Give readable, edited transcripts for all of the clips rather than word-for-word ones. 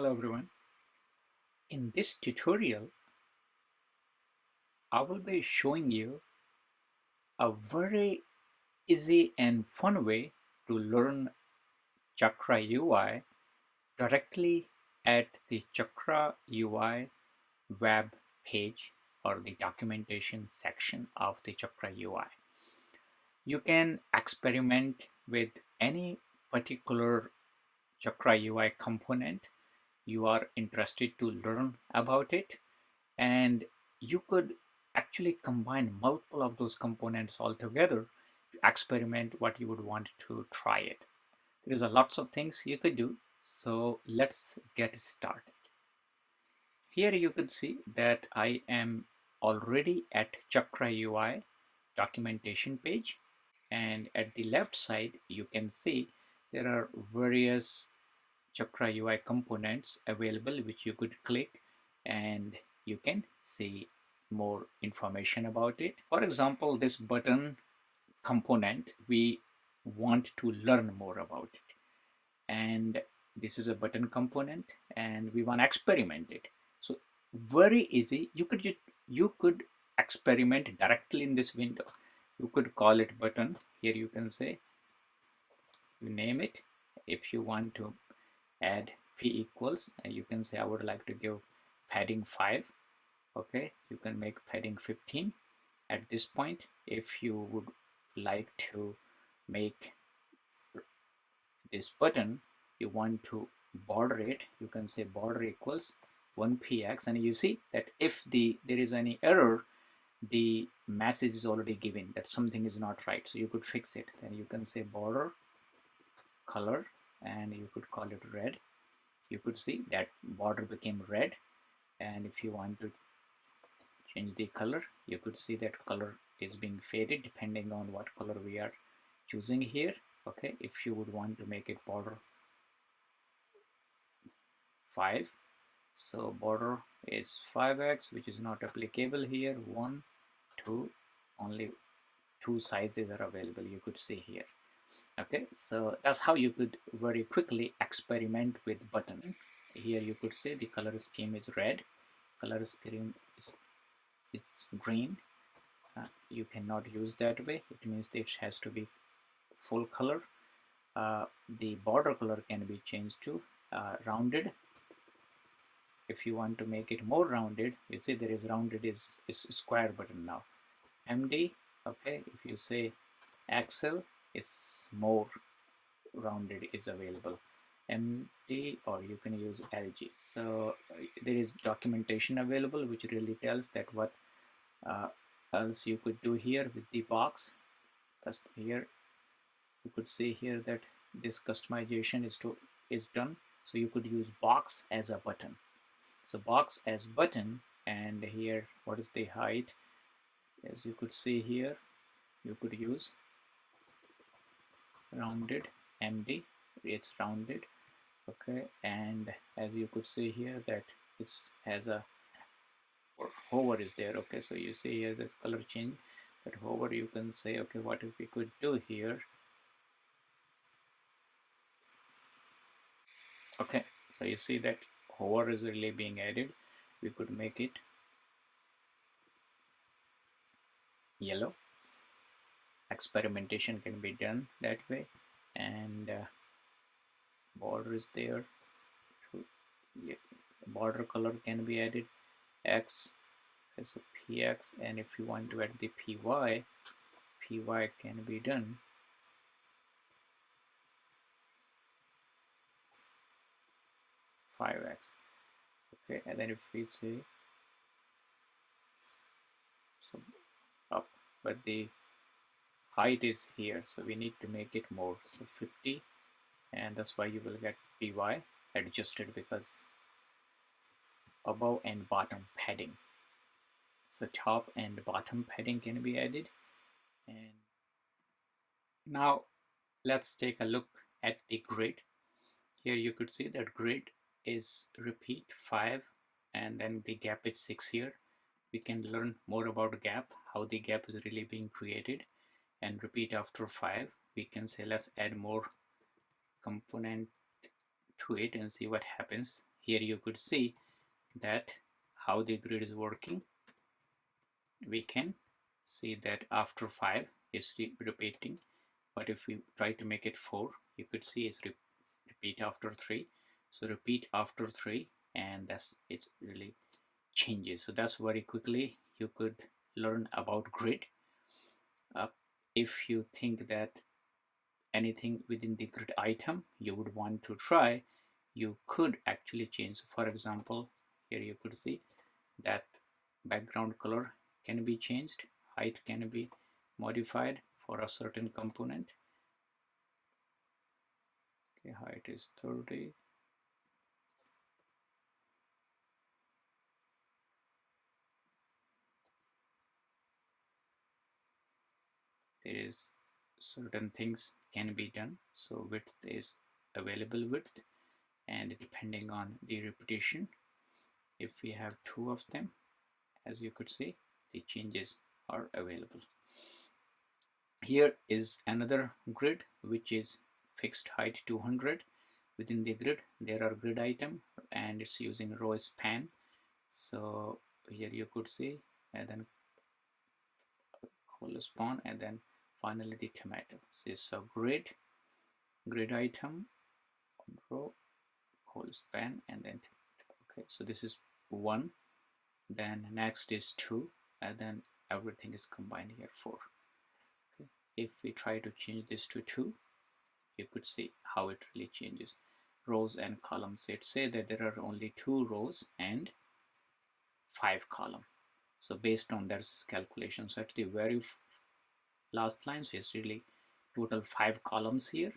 Hello everyone. In this tutorial, I will be showing you a very easy and fun way to learn Chakra UI directly at the Chakra UI web page or the documentation section of the Chakra UI. You can experiment with any particular Chakra UI component you are interested to learn about it, and you could actually combine multiple of those components all together to experiment what you would want to try it. There's a lots of things you could do, so let's get started. Here you could see that I am already at Chakra UI documentation page, and at the left side you can see there are various Chakra UI components available which you could click and you can see more information about it. For example, this button component, we want to learn more about it. And this is a button component and we want to experiment it. So very easy. You could experiment directly in this window. You could call it button. Here you can say, you name it. If you want to add p equals, and you can say I would like to give padding 5. Okay, you can make padding 15 at this point. If you would like to make this button, you want to border it, you can say border equals 1px, and you see that if there is any error, the message is already given that something is not right, so you could fix it. Then you can say border color and you could call it red. You could see that border became red, and if you want to change the color, you could see that color is being faded depending on what color we are choosing here. Okay, if you would want to make it border 5, so border is 5x, which is not applicable here. 1, 2, only 2 sizes are available, you could see here. Okay, so that's how you could very quickly experiment with button. Here you could say the color scheme is red, color scheme is it's green. You cannot use that way, it means it has to be full color. The border color can be changed to rounded. If you want to make it more rounded, you see there is rounded is square button now. MD, okay, if you say Excel, is more rounded is available. MD, or you can use LG. So there is documentation available which really tells that what else you could do here with the box. Just here you could see here that this customization is done, so you could use box as a button. So box as button, and here what is the height? As you could see here, you could use rounded MD, it's rounded. Okay, and as you could see here that it has a hover is there. Okay, so you see here this color change, but hover you can say, okay, what if we could do here? Okay, so you see that hover is really being added. We could make it yellow. Experimentation can be done that way, and border is there. Border color can be added X, okay, so PX, and if you want to add the PY can be done. $5X. Okay, and then if we say so up, but the height is here, so we need to make it more, so 50, and that's why you will get PY adjusted, because above and bottom padding, so top and bottom padding can be added. And now let's take a look at the grid. Here you could see that grid is repeat 5, and then the gap is 6 here. We can learn more about gap, how the gap is really being created, and repeat after 5. We can say let's add more component to it and see what happens. here you could see that how the grid is working. We can see that after 5 is repeating, but if we try to make it 4, you could see it's repeat after 3. So repeat after 3, and that's it really changes. So that's very quickly you could learn about grid. If you think that anything within the grid item you would want to try, you could actually change. For example, here you could see that background color can be changed, height can be modified for a certain component. Okay, height is 30. There is certain things can be done. So width is available width, and depending on the repetition, if we have 2 of them, as you could see, the changes are available. Here is another grid which is fixed height 200. Within the grid there are grid item, and it's using row span. So here you could see, and then call spawn, and then finally the tomato. So it's a grid item, row, call span, and then okay. So this is 1, then next is 2, and then everything is combined here 4. Okay. If we try to change this to 2, you could see how it really changes. Rows and columns, it say that there are only 2 rows and 5 columns. So based on that calculation, so at the very last line, so it's really total 5 columns here,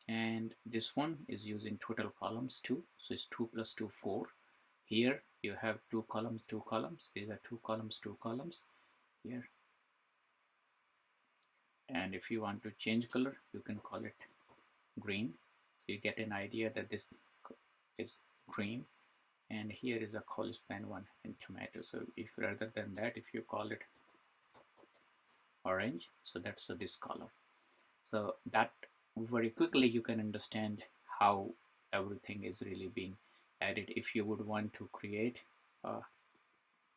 and this one is using total columns 2, so it's 2 plus 2 4. Here you have 2 columns, 2 columns. These are 2 columns, 2 columns here. And if you want to change color, you can call it green, so you get an idea that this is green. And here is a call span 1 and tomato. So if rather than that, if you call it orange, so that's this column. So that very quickly you can understand how everything is really being added. If you would want to create a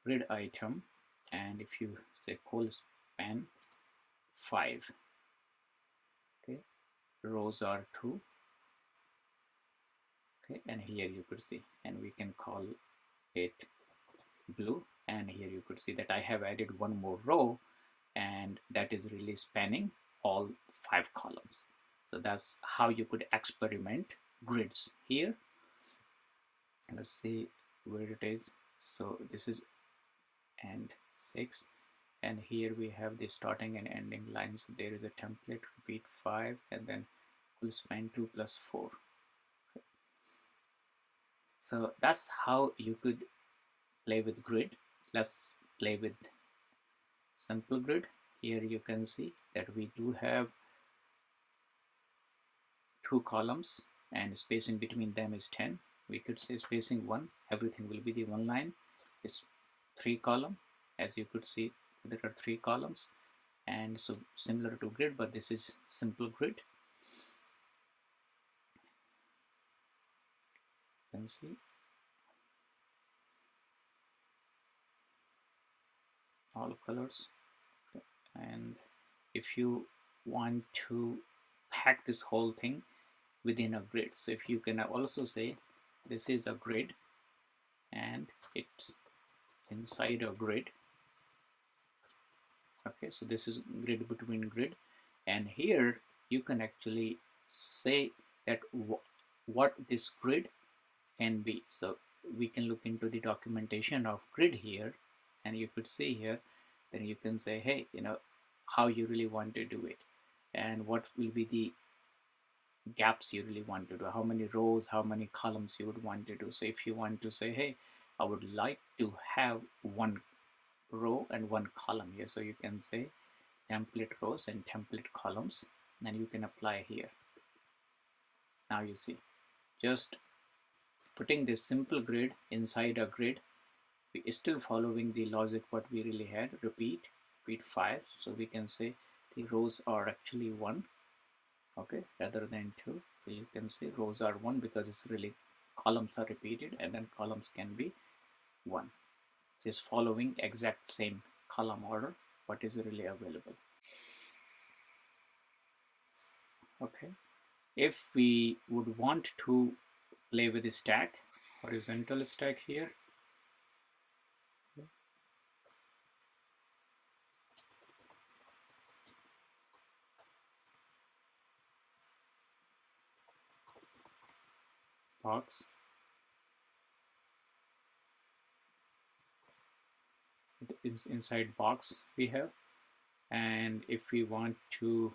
grid item, and if you say call span 5, okay, rows are 2, okay, and here you could see, and we can call it blue, and here you could see that I have added one more row, and that is really spanning all 5 columns. So that's how you could experiment grids here. Let's see where it is. So this is and 6, and here we have the starting and ending lines. So there is a template, repeat 5, and then full span 2 plus 4. Okay. So that's how you could play with grid. Let's play with simple grid. Here you can see that we do have 2 columns, and spacing between them is 10. We could say spacing 1, everything will be the one line. It's 3 column, as you could see there are 3 columns, and so similar to grid, but this is simple grid. You can see all colors. Okay. And if you want to pack this whole thing within a grid, so if you can also say this is a grid and it's inside a grid. Okay, so this is grid between grid, and here you can actually say that what this grid can be. So we can look into the documentation of grid here, and you could see here, then you can say, hey, you know, how you really want to do it, and what will be the gaps you really want to do, how many rows, how many columns you would want to do. So if you want to say, hey, I would like to have 1 row and 1 column here, so you can say template rows and template columns, and you can apply here. Now you see, just putting this simple grid inside a grid, we are still following the logic what we really had, repeat 5. So we can say the rows are actually 1, okay, rather than 2. So you can say rows are 1 because it's really columns are repeated, and then columns can be one, just following exact same column order what is really available. Okay, if we would want to play with the stack, horizontal stack here, box, it is inside box we have, and if we want to,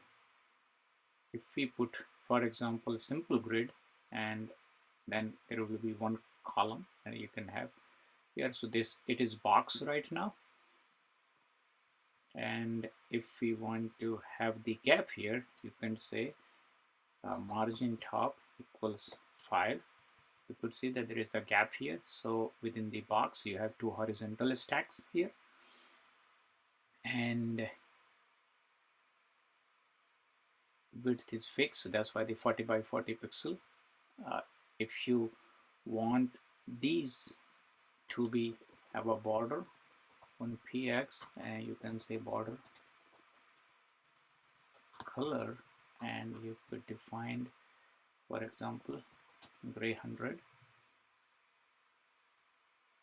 if we put for example simple grid, and then there will be one column and you can have here, so this, it is box right now, and if we want to have the gap here, you can say margin top equals 5. You could see that there is a gap here, so within the box you have two horizontal stacks here, and width is fixed, so that's why the 40 by 40 pixel. If you want these to be have a border on px, and you can say border color, and you could define for example gray 100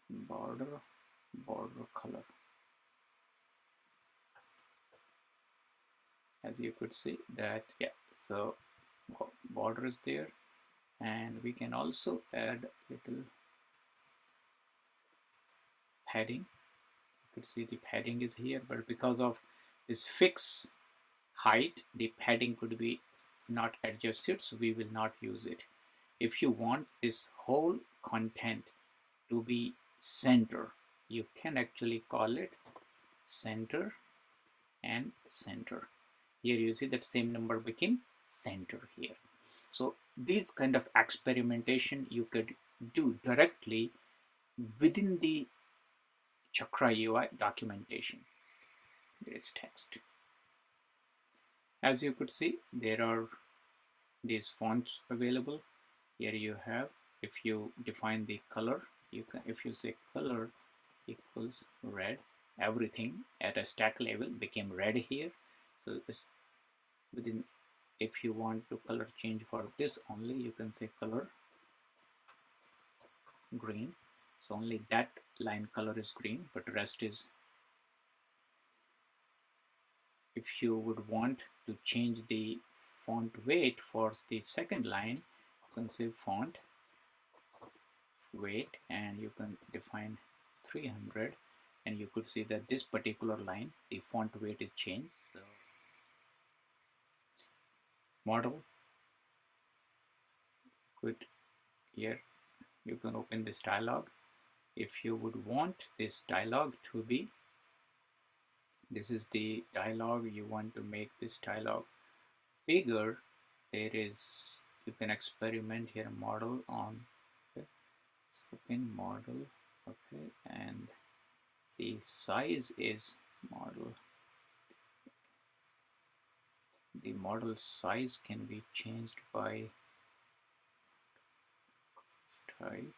border color. As you could see that, yeah, so border is there, and we can also add little padding. You could see the padding is here, but because of this fixed height, the padding could be not adjusted, so we will not use it. If you want this whole content to be center, you can actually call it center and center. Here you see that same number became center here. So this kind of experimentation you could do directly within the Chakra UI documentation. There is text. As you could see, there are these fonts available. Here you have, if you define the color, you can, if you say color equals red, everything at a stack level became red here. So this within, if you want to color change for this only, you can say color green, so only that line color is green, but rest is. If you would want to change the font weight for the second line, you can say font weight, and you can define 300, and you could see that this particular line, the font weight is changed. So model, good, here you can open this dialog. If you would want this dialog to be, this is the dialog, you want to make this dialog bigger, there is, you can experiment here, model on, okay, second model, okay, and the size is model, the model size can be changed by type.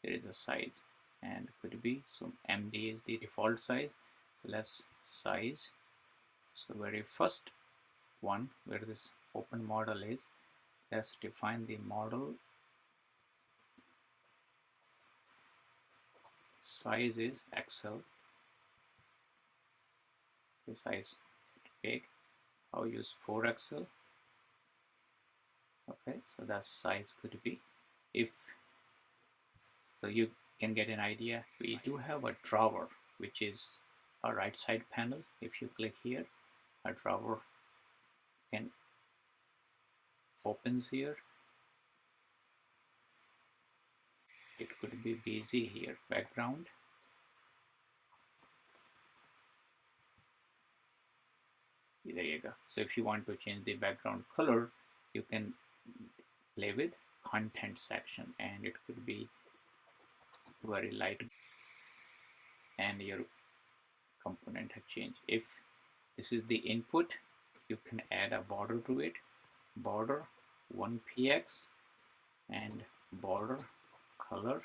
There is a size and could be, so MD is the default size, so let's size. So very first one where this open model is, let's define the model size is XL. The size big, I'll use 4XL. Okay, so that size could be, if so you can get an idea. We do have a drawer, which is a right side panel. If you click here, a drawer can opens here. It could be busy here, background. There you go. So if you want to change the background color, you can play with content section, and it could be very light, and your component has changed. If this is the input, you can add a border to it. border 1px and border color.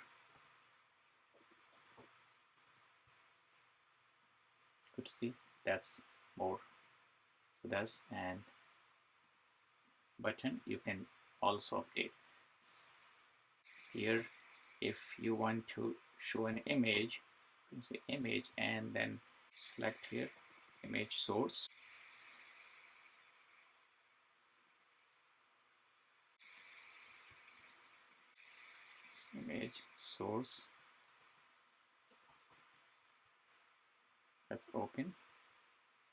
You could see that's more. So that's, and button you can also update here. If you want to show an image, you can say image and then select here image source. Image source, let's open.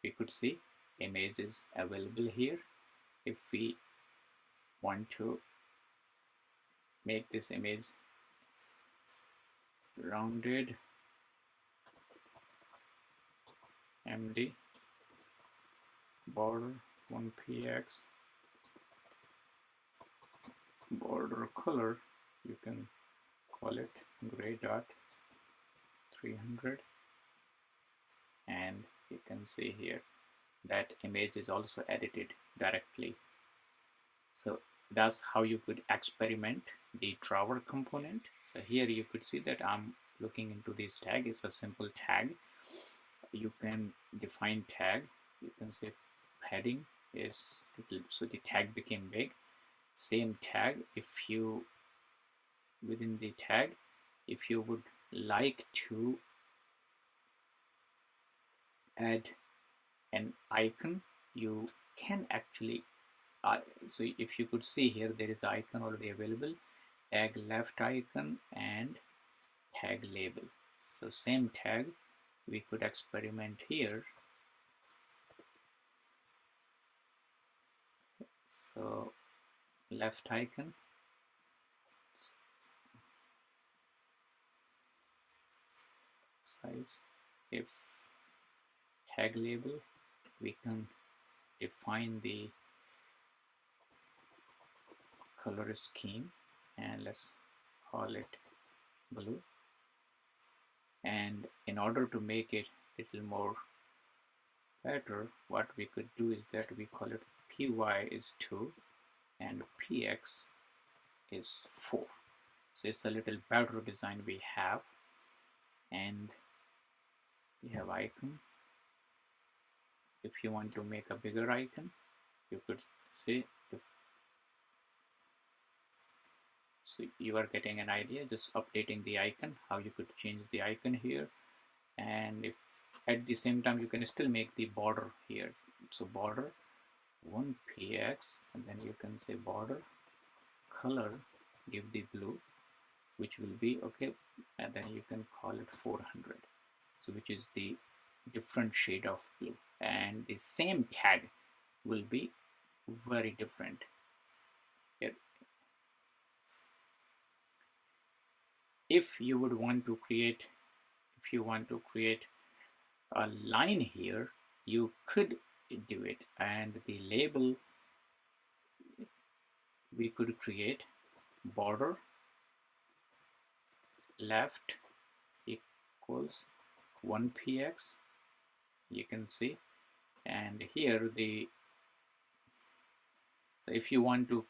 We could see image is available here. If we want to make this image rounded, MD border 1px, border color you can call it gray dot 300, and you can see here that image is also edited directly. So that's how you could experiment the drawer component. So here you could see that I'm looking into this tag. It's a simple tag. You can define tag. You can say heading is little, so the tag became big. Same tag, if you within the tag, if you would like to add an icon, you can actually so if you could see here, there is an icon already available, tag left icon and tag label. So same tag we could experiment here. So left icon, size, if tag label, we can define the color scheme and let's call it blue. And in order to make it a little more better, what we could do is that we call it py is 2 and px is 4. So it's a little better design we have. And we have icon. If you want to make a bigger icon, you could say, so you are getting an idea, just updating the icon, how you could change the icon here. And if at the same time you can still make the border here. So border 1px, and then you can say border color, give the blue, which will be okay, and then you can call it 400, so which is the different shade of blue, and the same tag will be very different here. If you would want to create, if you want to create a line here, you could do it, and the label we could create border left equals 1px, you can see. And here the, so if you want to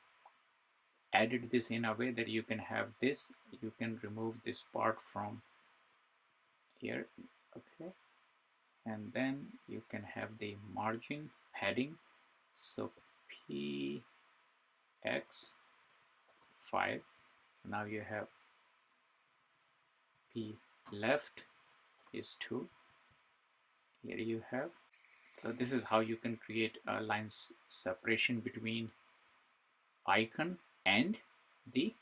edit this in a way that you can have this, you can remove this part from here, okay, and then you can have the margin padding, so px 5. So now you have p left is 2, here you have. So this is how you can create a line separation between icon and the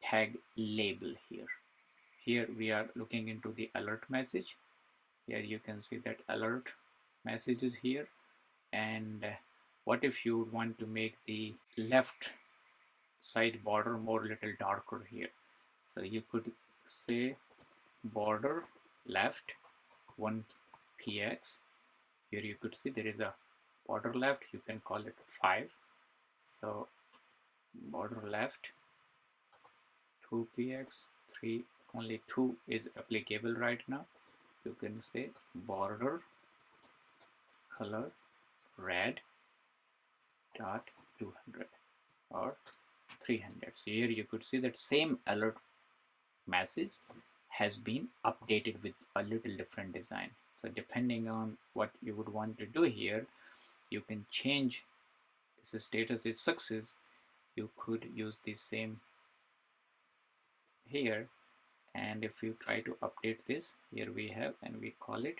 tag label here. Here we are looking into the alert message. Here you can see that alert message is here. And what if you want to make the left side border more little darker here? So you could say border left 1px. Here you could see there is a border left, you can call it 5. So border left 2px 3, only 2 is applicable right now. You can say border color red dot 200 or 300. So here you could see that same alert message has been updated with a little different design. So depending on what you would want to do here, you can change. If the status is success, you could use the same here, and if you try to update this, here we have, and we call it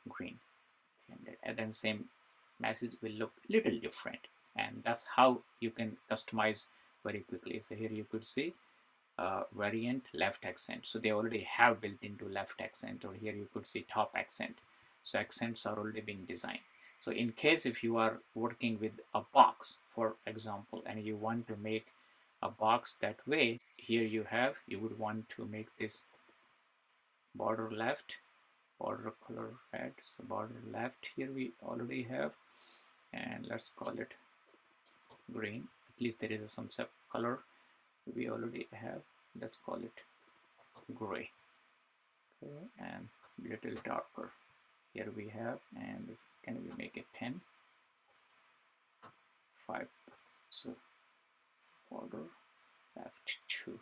green, and then same message will look little different, and that's how you can customize very quickly. So here you could see variant left accent, so they already have built into left accent, or here you could see top accent. So accents are already being designed. So in case if you are working with a box, for example, and you want to make a box that way, here you would want to make this border left, border color red. So border left here we already have, and let's call it green. At least there is some sub color we already have. Let's call it gray. Okay, and little darker. Here we have, and can we make it 10, 5? So border left 2.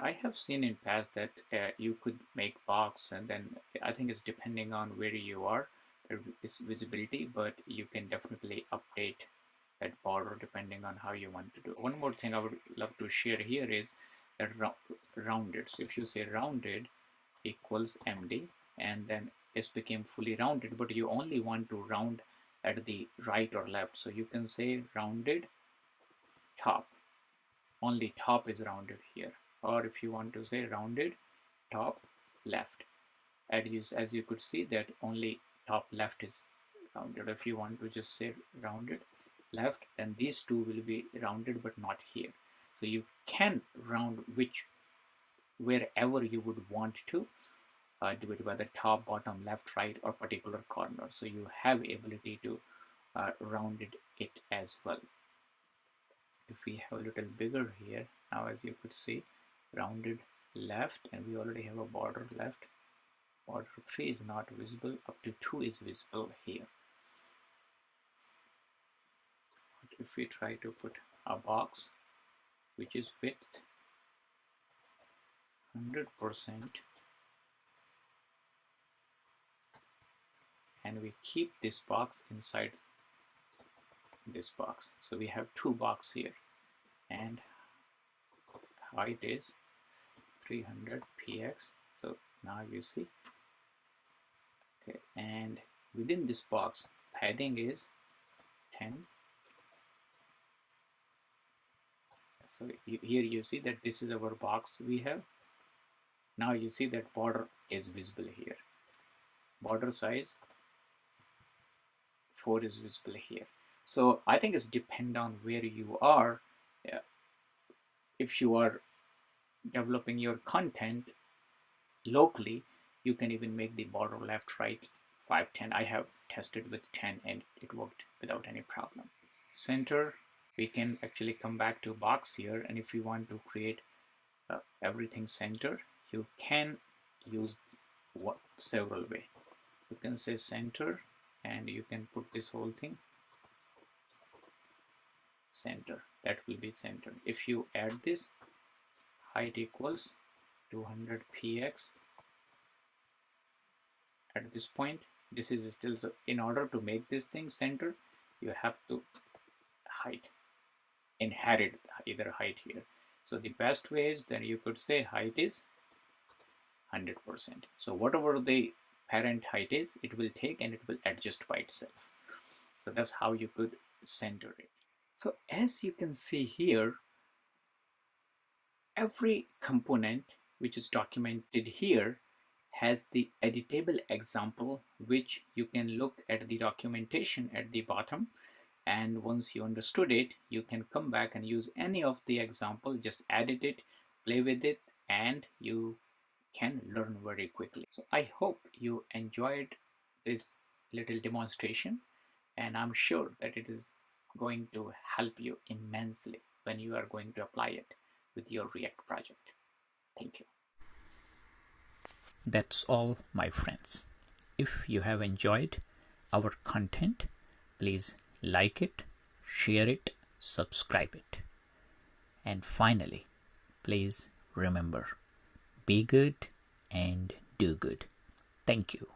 I have seen in past that you could make box, and then I think it's depending on where you are, it's visibility, but you can definitely update that border depending on how you want to do. One more thing I would love to share here is that rounded. So if you say rounded equals MD, and then it became fully rounded, but you only want to round at the right or left, so you can say rounded top, only top is rounded here. Or if you want to say rounded top left, as you could see that only top left is rounded. If you want to just say rounded left, then these two will be rounded but not here. So you can round wherever you would want to do it, whether top, bottom, left, right, or particular corner. So you have ability to round it as well. If we have a little bigger here, now as you could see, rounded left, and we already have a border left. Border 3 is not visible, up to 2 is visible here. But if we try to put a box which is width 100%, and we keep this box inside this box, so we have 2 boxes here, and height is 300 px. So now you see, okay, and within this box padding is 10. So here you see that this is our box we have. Now you see that border is visible here, border size 4 is visible here. So I think it's depend on where you are. If you are developing your content locally, you can even make the border left, right 5, 10. I have tested with 10 and it worked without any problem. Center, we can actually come back to box here, and if you want to create everything center, you can use several way. You can say center, and you can put this whole thing center. That will be center. If you add this, height equals 200 px. At this point, this is still, so in order to make this thing center, you have to inherit either height here. So the best way is then you could say height is 100%. So whatever the parent height is, it will take and it will adjust by itself. So that's how you could center it. So as you can see here, every component which is documented here has the editable example, which you can look at the documentation at the bottom, and once you understood it, you can come back and use any of the example, just edit it, play with it, and you can learn very quickly. So I hope you enjoyed this little demonstration, and I'm sure that it is going to help you immensely when you are going to apply it with your React project. Thank you. That's all, my friends. If you have enjoyed our content, please like it, share it, subscribe it. And finally, please remember, be good and do good. Thank you.